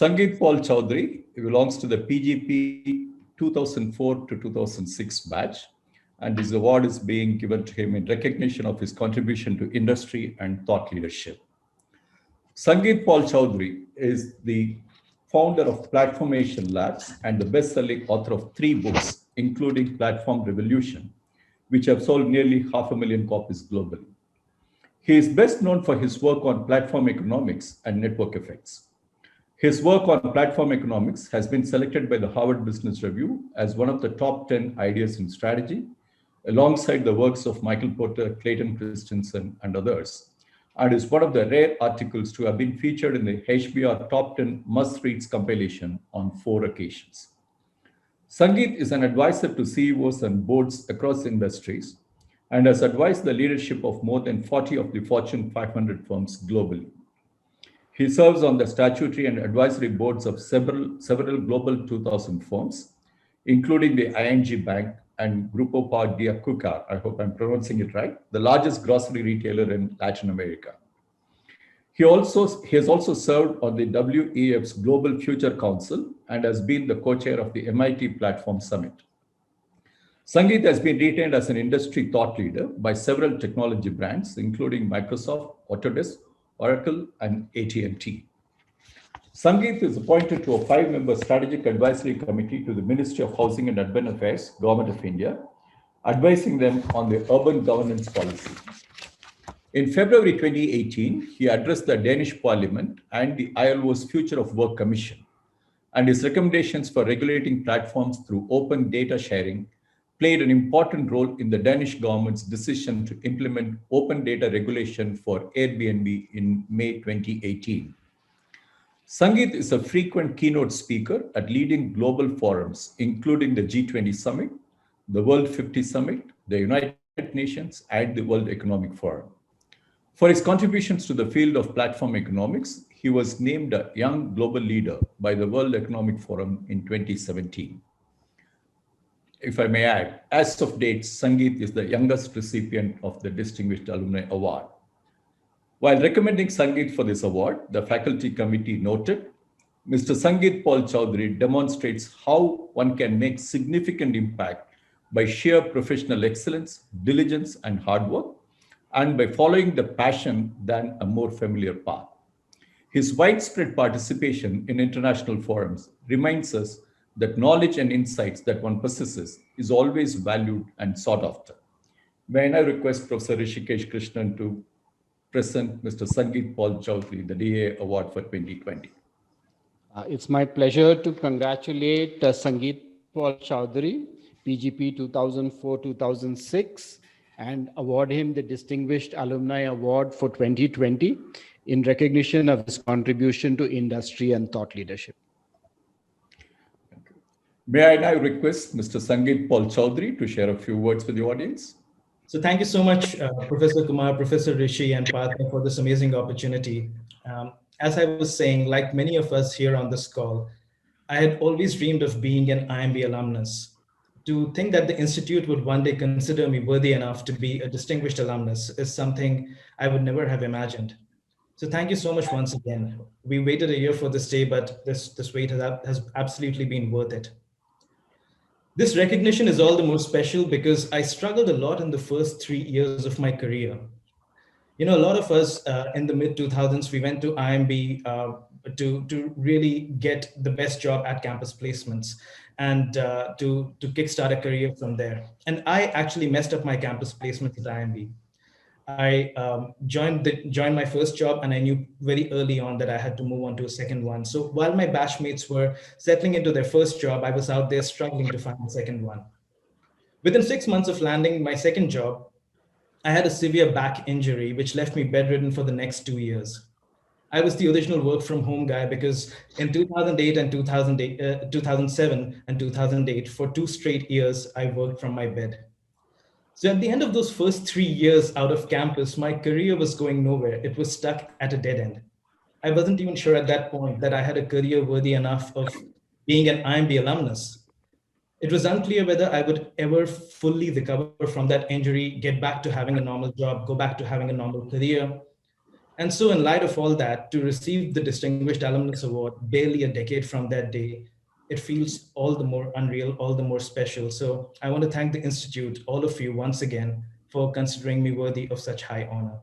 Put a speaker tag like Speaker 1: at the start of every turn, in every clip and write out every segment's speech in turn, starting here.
Speaker 1: Sangeet Paul Choudary belongs to the PGP 2004 to 2006 batch, and his award is being given to him in recognition of his contribution to industry and thought leadership. Sangeet Paul Choudary is the founder of Platformation Labs and the best-selling author of 3 books, including Platform Revolution, which have sold nearly 500,000 copies globally. He is best known for his work on platform economics and network effects. His work on platform economics has been selected by the Harvard Business Review as one of the top 10 ideas in strategy, alongside the works of Michael Porter, Clayton Christensen, and others, and is one of the rare articles to have been featured in the HBR Top 10 Must-Reads compilation on 4 occasions. Sangeet is an advisor to CEOs and boards across industries and has advised the leadership of more than 40 of the Fortune 500 firms globally. He serves on the statutory and advisory boards of several Global 2000 firms, including the ING Bank and Grupo Par de Azucar, I hope I'm pronouncing it right, the largest grocery retailer in Latin America. He has also served on the WEF's Global Future Council and has been the co-chair of the MIT Platform Summit. Sangeet has been retained as an industry thought leader by several technology brands, including Microsoft, Autodesk, Oracle, and AT&T. Sangeet is appointed to a 5-member strategic advisory committee to the Ministry of Housing and Urban Affairs, Government of India, advising them on the urban governance policy. In February 2018, he addressed the Danish Parliament and the ILO's Future of Work Commission, and his recommendations for regulating platforms through open data sharing played an important role in the Danish government's decision to implement open data regulation for Airbnb in May 2018. Sangeet is a frequent keynote speaker at leading global forums, including the G20 Summit, the World 50 Summit, the United Nations, and the World Economic Forum. For his contributions to the field of platform economics, he was named a Young Global Leader by the World Economic Forum in 2017. If I may add, as of date, Sangeet is the youngest recipient of the Distinguished Alumnus Award. While recommending Sangeet for this award, the faculty committee noted, Mr. Sangeet Paul Choudary demonstrates how one can make significant impact by sheer professional excellence, diligence, and hard work, and by following the passion than a more familiar path. His widespread participation in international forums reminds us that knowledge and insights that one possesses is always valued and sought after. May I now request Professor Rishikesh Krishnan to present Mr. Sangeet Paul Choudary, the DA Award for 2020.
Speaker 2: It's my pleasure to congratulate Sangeet Paul Choudary, PGP 2004-2006, and award him the Distinguished Alumni Award for 2020 in recognition of his contribution to industry and thought leadership.
Speaker 1: May I now request Mr. Sangeet Paul Choudary to share a few words with the audience?
Speaker 3: So thank you so much, Professor Kumar, Professor Rishi, and Partha for this amazing opportunity. As I was saying, like many of us here on this call, I had always dreamed of being an IIMB alumnus. To think that the Institute would one day consider me worthy enough to be a distinguished alumnus is something I would never have imagined. So thank you so much once again. We waited a year for this day, but this wait has absolutely been worth it. This recognition is all the more special because I struggled a lot in the first 3 years of my career. You know, a lot of us in the mid-2000s, we went to IIMB to really get the best job at campus placements and to kickstart a career from there. And I actually messed up my campus placements at IIMB. I joined my first job, and I knew very early on that I had to move on to a second one. So while my batchmates were settling into their first job, I was out there struggling to find a second one. Within 6 months of landing my second job, I had a severe back injury, which left me bedridden for the next 2 years. I was the original work from home guy because in 2008 and 2007 and 2008, for 2 straight years, I worked from my bed. So at the end of those first 3 years out of campus, my career was going nowhere. It was stuck at a dead end. I wasn't even sure at that point that I had a career worthy enough of being an IIMB alumnus. It was unclear whether I would ever fully recover from that injury, get back to having a normal job, go back to having a normal career. And so in light of all that, to receive the Distinguished Alumnus Award barely a decade from that day, it feels all the more unreal, all the more special. So I want to thank the Institute, all of you once again, for considering me worthy of such high honor.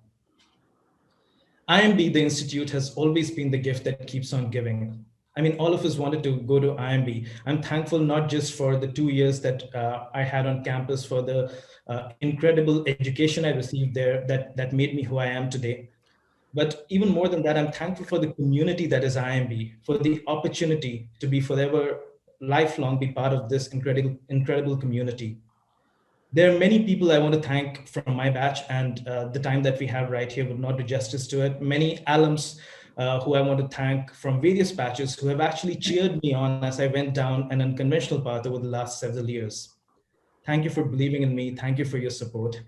Speaker 3: IMB, the Institute, has always been the gift that keeps on giving. I mean, all of us wanted to go to IMB. I'm thankful not just for the 2 years that I had on campus, for the incredible education I received there that made me who I am today. But even more than that, I'm thankful for the community that is IMB, for the opportunity to be forever, lifelong, be part of this incredible community. There are many people I want to thank from my batch, and the time that we have right here would not do justice to it. Many alums who I want to thank from various batches who have actually cheered me on as I went down an unconventional path over the last several years. Thank you for believing in me. Thank you for your support.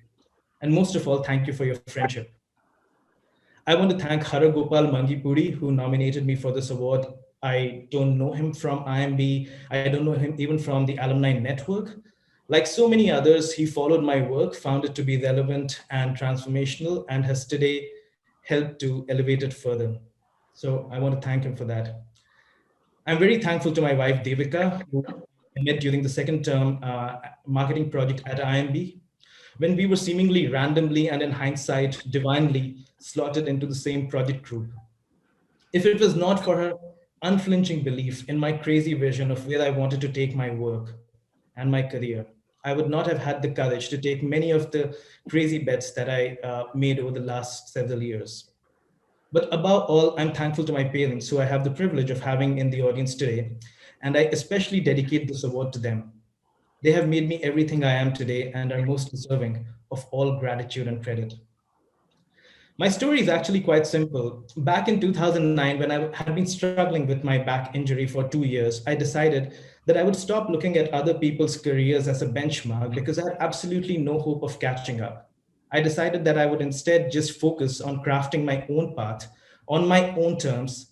Speaker 3: And most of all, thank you for your friendship. I want to thank Haragopal Mangipuri, who nominated me for this award. I don't know him from IMB. I don't know him even from the alumni network. Like so many others, he followed my work, found it to be relevant and transformational, and has today helped to elevate it further. So I want to thank him for that. I'm very thankful to my wife, Devika, who I met during the second term marketing project at IMB, when we were seemingly randomly and in hindsight, divinely slotted into the same project group. If it was not for her unflinching belief in my crazy vision of where I wanted to take my work and my career, I would not have had the courage to take many of the crazy bets that I made over the last several years. But above all, I'm thankful to my parents, who I have the privilege of having in the audience today, and I especially dedicate this award to them. They have made me everything I am today and are most deserving of all gratitude and credit. My story is actually quite simple. Back in 2009, when I had been struggling with my back injury for 2 years, I decided that I would stop looking at other people's careers as a benchmark because I had absolutely no hope of catching up. I decided that I would instead just focus on crafting my own path on my own terms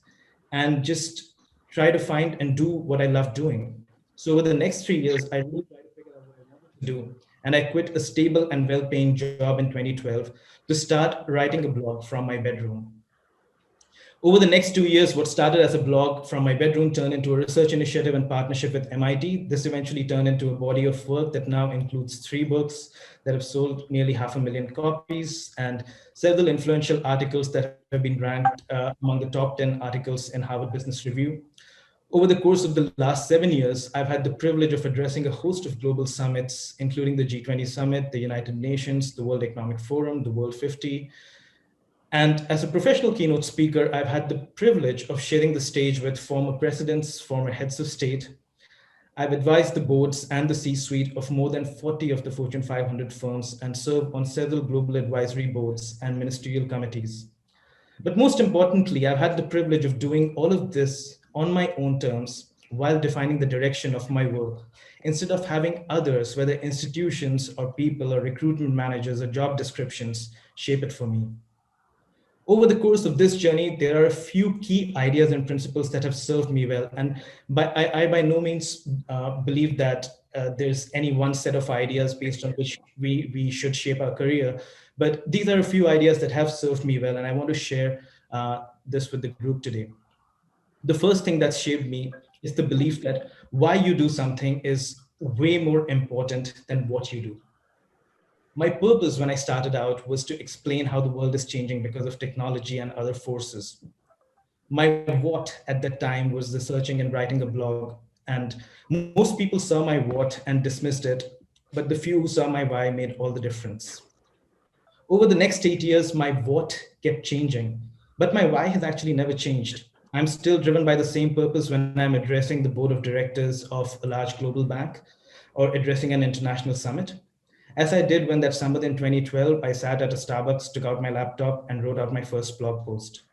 Speaker 3: and just try to find and do what I love doing. So over the next 3 years, I really tried to figure out what I wanted to do. And I quit a stable and well-paying job in 2012 to start writing a blog from my bedroom. Over the next 2 years, what started as a blog from my bedroom turned into a research initiative in partnership with MIT. This eventually turned into a body of work that now includes 3 books that have sold nearly 500,000 copies and several influential articles that have been ranked among the top 10 articles in Harvard Business Review. Over the course of the last 7 years, I've had the privilege of addressing a host of global summits, including the G20 Summit, the United Nations, the World Economic Forum, the World 50. And as a professional keynote speaker, I've had the privilege of sharing the stage with former presidents, former heads of state. I've advised the boards and the C-suite of more than 40 of the Fortune 500 firms and served on several global advisory boards and ministerial committees. But most importantly, I've had the privilege of doing all of this on my own terms while defining the direction of my work, instead of having others, whether institutions or people or recruitment managers or job descriptions, shape it for me. Over the course of this journey, there are a few key ideas and principles that have served me well. And I by no means believe that there's any one set of ideas based on which we should shape our career. But these are a few ideas that have served me well, and I want to share this with the group today. The first thing that's shaped me is the belief that why you do something is way more important than what you do. My purpose when I started out was to explain how the world is changing because of technology and other forces. My what at that time was researching and writing a blog, and most people saw my what and dismissed it, but the few who saw my why made all the difference. Over the next 8 years, my what kept changing, but my why has actually never changed. I'm still driven by the same purpose when I'm addressing the board of directors of a large global bank or addressing an international summit. As I did when that summer in 2012, I sat at a Starbucks, took out my laptop, and wrote out my first blog post.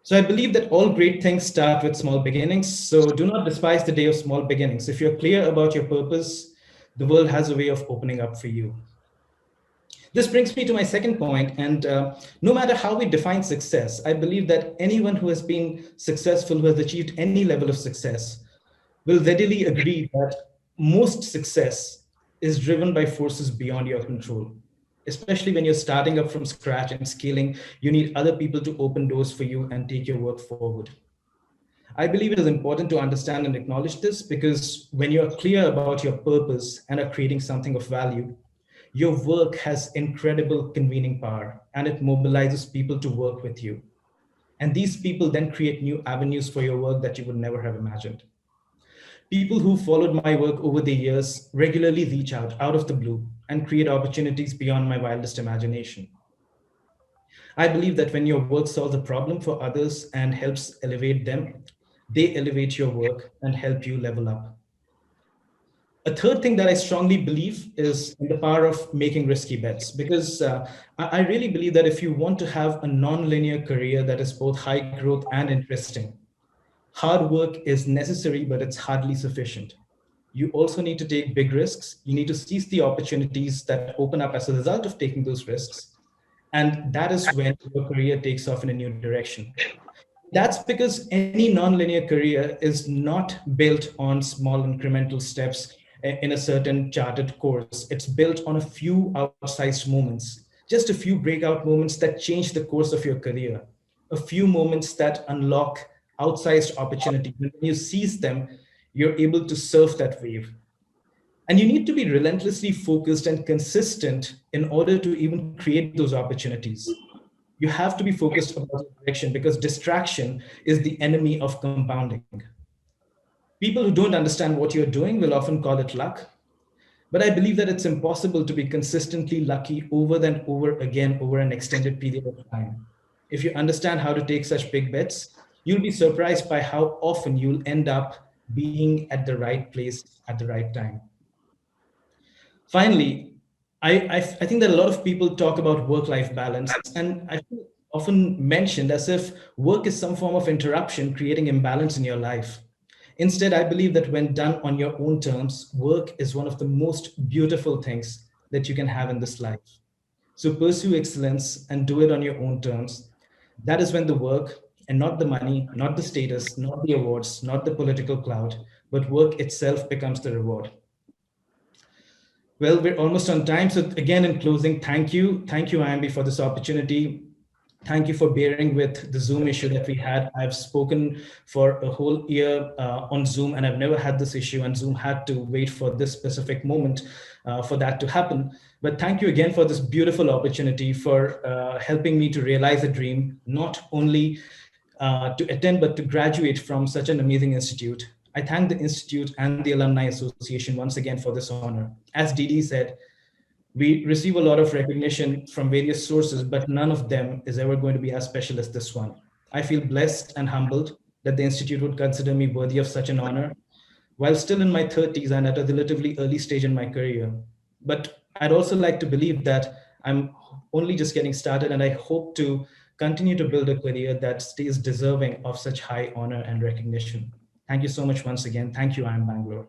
Speaker 3: So I believe that all great things start with small beginnings. So do not despise the day of small beginnings. If you're clear about your purpose, the world has a way of opening up for you. This brings me to my second point, and no matter how we define success, I believe that anyone who has been successful, who has achieved any level of success, will readily agree that most success is driven by forces beyond your control. Especially when you're starting up from scratch and scaling, you need other people to open doors for you and take your work forward. I believe it is important to understand and acknowledge this because when you're clear about your purpose and are creating something of value, your work has incredible convening power and it mobilizes people to work with you. And these people then create new avenues for your work that you would never have imagined. People who followed my work over the years regularly reach out of the blue, and create opportunities beyond my wildest imagination. I believe that when your work solves a problem for others and helps elevate them, they elevate your work and help you level up. A third thing that I strongly believe is in the power of making risky bets, because I really believe that if you want to have a non-linear career that is both high growth and interesting, hard work is necessary, but it's hardly sufficient. You also need to take big risks. You need to seize the opportunities that open up as a result of taking those risks. And that is when your career takes off in a new direction. That's because any nonlinear career is not built on small incremental steps in a certain charted course. It's built on a few outsized moments, just a few breakout moments that change the course of your career, a few moments that unlock outsized opportunity. When you seize them, you're able to surf that wave. And you need to be relentlessly focused and consistent in order to even create those opportunities. You have to be focused about the direction because distraction is the enemy of compounding. People who don't understand what you're doing will often call it luck, but I believe that it's impossible to be consistently lucky over and over again over an extended period of time. If you understand how to take such big bets, you'll be surprised by how often you'll end up being at the right place at the right time. Finally, I think that a lot of people talk about work-life balance, and I feel often mentioned as if work is some form of interruption, creating imbalance in your life. Instead, I believe that when done on your own terms, work is one of the most beautiful things that you can have in this life. So pursue excellence and do it on your own terms. That is when the work and not the money, not the status, not the awards, not the political clout, but work itself becomes the reward. Well, we're almost on time. So again, in closing, thank you. Thank you, IMB, for this opportunity. Thank you for bearing with the Zoom issue that we had. I've spoken for a whole year on Zoom, and I've never had this issue, and Zoom had to wait for this specific moment for that to happen. But thank you again for this beautiful opportunity, for helping me to realize a dream, not only to attend, but to graduate from such an amazing institute. I thank the Institute and the Alumni Association once again for this honor. As Didi said, we receive a lot of recognition from various sources, but none of them is ever going to be as special as this one. I feel blessed and humbled that the Institute would consider me worthy of such an honor, while still in my 30s and at a relatively early stage in my career. But I'd also like to believe that I'm only just getting started, and I hope to continue to build a career that stays deserving of such high honor and recognition. Thank you so much once again. Thank you, IIM Bangalore.